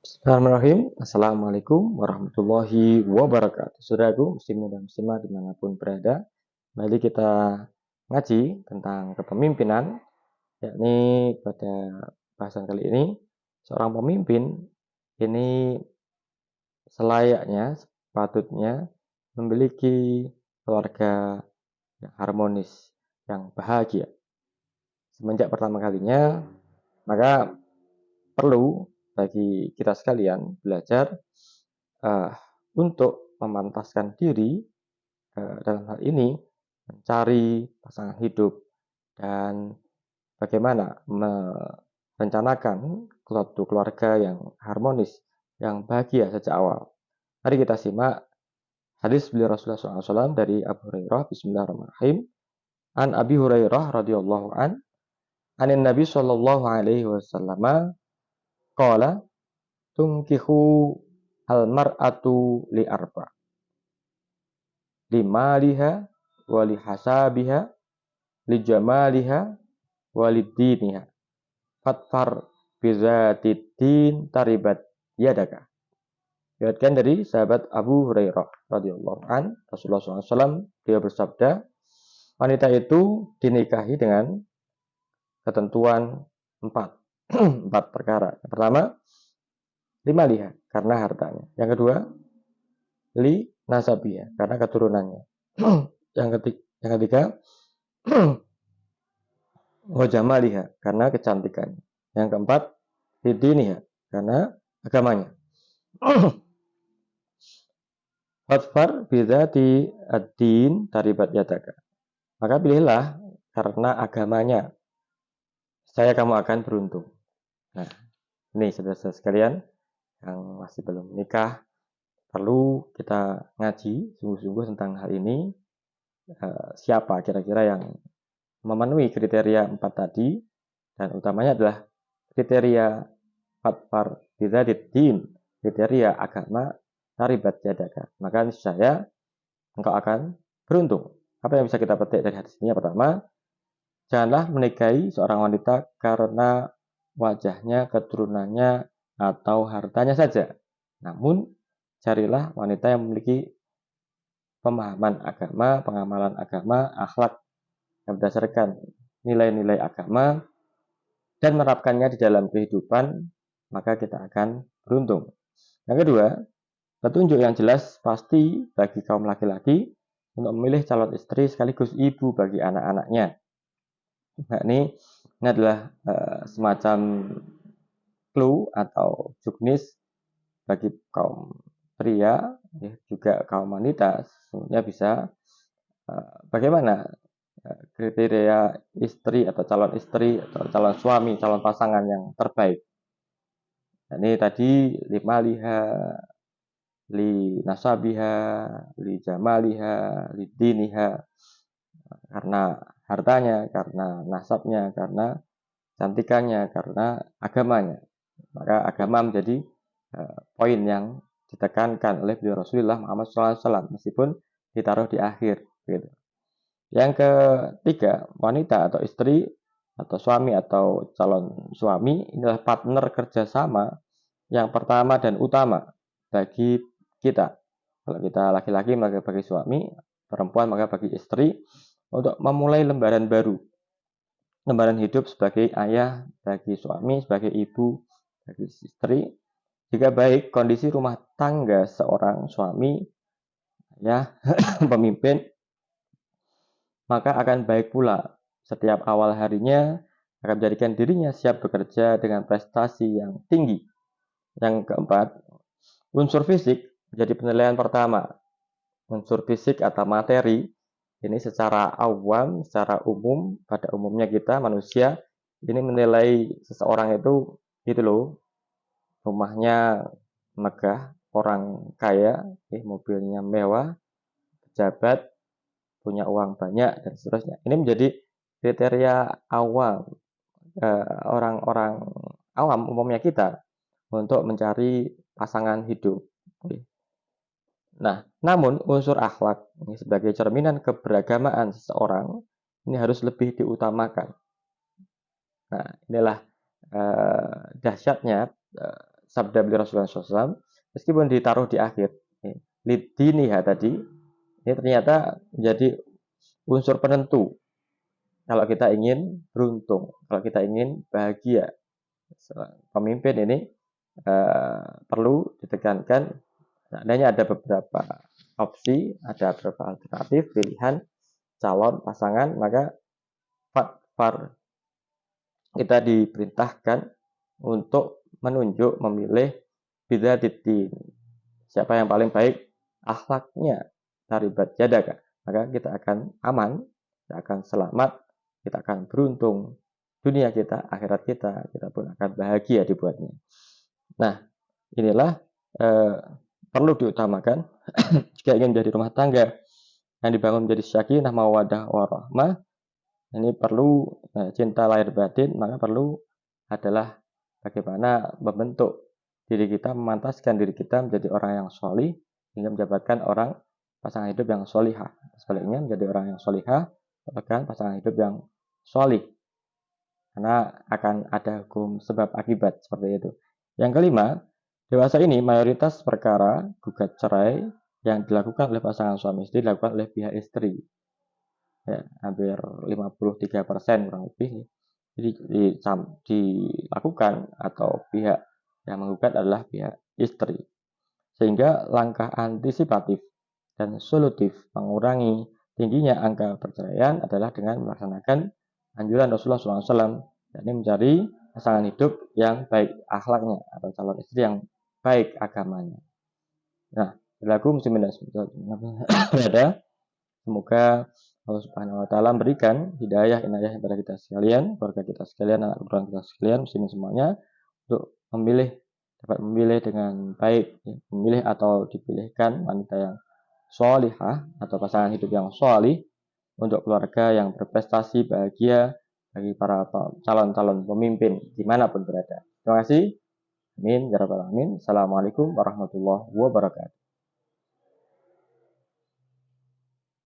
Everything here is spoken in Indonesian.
Bismillahirrahmanirrahim. Assalamualaikum warahmatullahi wabarakatuh. Saudaraku, muslimin dan muslimah dimanapun berada, mari kita ngaji tentang kepemimpinan, yakni pada bahasan kali ini, seorang pemimpin ini selayaknya, sepatutnya memiliki keluarga yang harmonis, yang bahagia. Semenjak pertama kalinya, maka perlu bagi kita sekalian belajar uh, untuk memantaskan diri dalam hal ini mencari pasangan hidup dan bagaimana merencanakan suatu keluarga yang harmonis, yang bahagia sejak awal. Mari kita simak hadis beliau Rasulullah SAW dari Abu Hurairah. Bismillahirrahmanirrahim. An Abi Hurairah radhiyallahu anin Nabi sallallahu alaihi wasallam qala tunkihu al mar'atu li arba li maliha wa li hasabiha li jamaliha wa li diniha fatfar bizatid din taribat yadaka. Diriwayatkan dari sahabat Abu Hurairah radhiyallahu an, Rasulullah SAW dia bersabda, wanita itu dinikahi dengan ketentuan 4 4 perkara. Yang pertama, lima liha, karena hartanya. Yang kedua, li nasabiha, karena keturunannya. yang ketiga, wajamaliha, karena kecantikannya. Yang keempat, lidiniha, karena agamanya. Fatfar bidzati ad-din taribat yadaka. Maka pilihlah karena agamanya, saya kamu akan beruntung. Nah, ini saudara-saudara sekalian yang masih belum menikah, perlu kita ngaji sungguh-sungguh tentang hal ini. Siapa kira-kira yang memenuhi kriteria 4 tadi, dan utamanya adalah kriteria fatfar bidzatid din, kriteria agama taribat yadaka. Maka niscaya engkau akan beruntung. Apa yang bisa kita petik dari hadis ini? Yang pertama, janganlah menikahi seorang wanita karena wajahnya, keturunannya, atau hartanya saja. Namun, carilah wanita yang memiliki pemahaman agama, pengamalan agama, akhlak yang berdasarkan nilai-nilai agama, dan menerapkannya di dalam kehidupan, maka kita akan beruntung. Yang kedua, petunjuk yang jelas pasti bagi kaum laki-laki untuk memilih calon istri sekaligus ibu bagi anak-anaknya. Nah, ini adalah semacam clue atau juknis bagi kaum pria, ya, juga kaum wanita, sebenarnya bisa bagaimana kriteria istri atau calon suami, calon pasangan yang terbaik. Nah, ini tadi lima liha, li nasabiha, li jamaliha, li diniha, karena hartanya, karena nasabnya, karena cantikannya, karena agamanya. Maka agama menjadi poin yang ditekankan oleh beliau Rasulullah Muhammad SAW, meskipun ditaruh di akhir. Gitu. Yang ketiga, wanita atau istri atau suami atau calon suami inilah partner kerjasama yang pertama dan utama bagi kita. Kalau kita laki-laki maka bagi suami, perempuan maka bagi istri, untuk memulai lembaran baru. Lembaran hidup sebagai ayah bagi suami, sebagai ibu bagi istri. Jika baik kondisi rumah tangga seorang suami, ya pemimpin, maka akan baik pula setiap awal harinya akan menjadikan dirinya siap bekerja dengan prestasi yang tinggi. Yang keempat, unsur fisik menjadi penilaian pertama. Unsur fisik atau materi ini secara awam, secara umum, pada umumnya kita manusia ini menilai seseorang itu gitu loh, rumahnya megah, orang kaya, mobilnya mewah, pejabat, punya uang banyak, dan seterusnya. Ini menjadi kriteria awam orang-orang awam umumnya kita untuk mencari pasangan hidup. Nah, namun unsur akhlak ini sebagai cerminan keberagamaan seseorang ini harus lebih diutamakan. Nah, inilah dahsyatnya sabda beliau Rasulullah SAW, meskipun ditaruh di akhir, lidiniha tadi, ini ternyata menjadi unsur penentu kalau kita ingin beruntung, kalau kita ingin bahagia. Pemimpin ini perlu ditekankan, adanya ada beberapa opsi, ada beberapa alternatif pilihan calon pasangan, maka kita diperintahkan untuk menunjuk, memilih bidzatiddin, siapa yang paling baik akhlaknya, taribat yadaka, maka kita akan aman, kita akan selamat, kita akan beruntung, dunia kita, akhirat kita pun akan bahagia dibuatnya. Nah, inilah perlu diutamakan jika ingin menjadi rumah tangga yang dibangun menjadi sakinah mawaddah warahmah. Ini perlu cinta lahir batin, maka perlu adalah bagaimana membentuk diri kita, memantaskan diri kita menjadi orang yang sholih, hingga mendapatkan orang pasangan hidup yang sholihah. Sebaliknya menjadi orang yang sholihah, mendapatkan pasangan hidup yang sholih. Karena akan ada hukum sebab akibat seperti itu. Yang kelima, dewasa ini mayoritas perkara gugat cerai yang dilakukan oleh pasangan suami istri dilakukan oleh pihak istri. Ya, hampir 53% kurang lebih dilakukan atau pihak yang menggugat adalah pihak istri. Sehingga langkah antisipatif dan solutif mengurangi tingginya angka perceraian adalah dengan melaksanakan anjuran Rasulullah SAW, yakni mencari pasangan hidup yang baik akhlaknya atau calon istri yang baik agamanya. Nah, berlaku muslimin dan berada. Semoga Allah Subhanahu wa taala berikan hidayah inayah kepada kita sekalian, keluarga kita sekalian, anak keturunan kita sekalian, muslimin semuanya untuk dapat memilih dengan baik, memilih atau dipilihkan wanita yang sholihah atau pasangan hidup yang sholih untuk keluarga yang berprestasi, bahagia bagi para calon-calon pemimpin dimanapun berada. Terima kasih. Amin ya rabbal alamin. Assalamualaikum warahmatullahi wabarakatuh.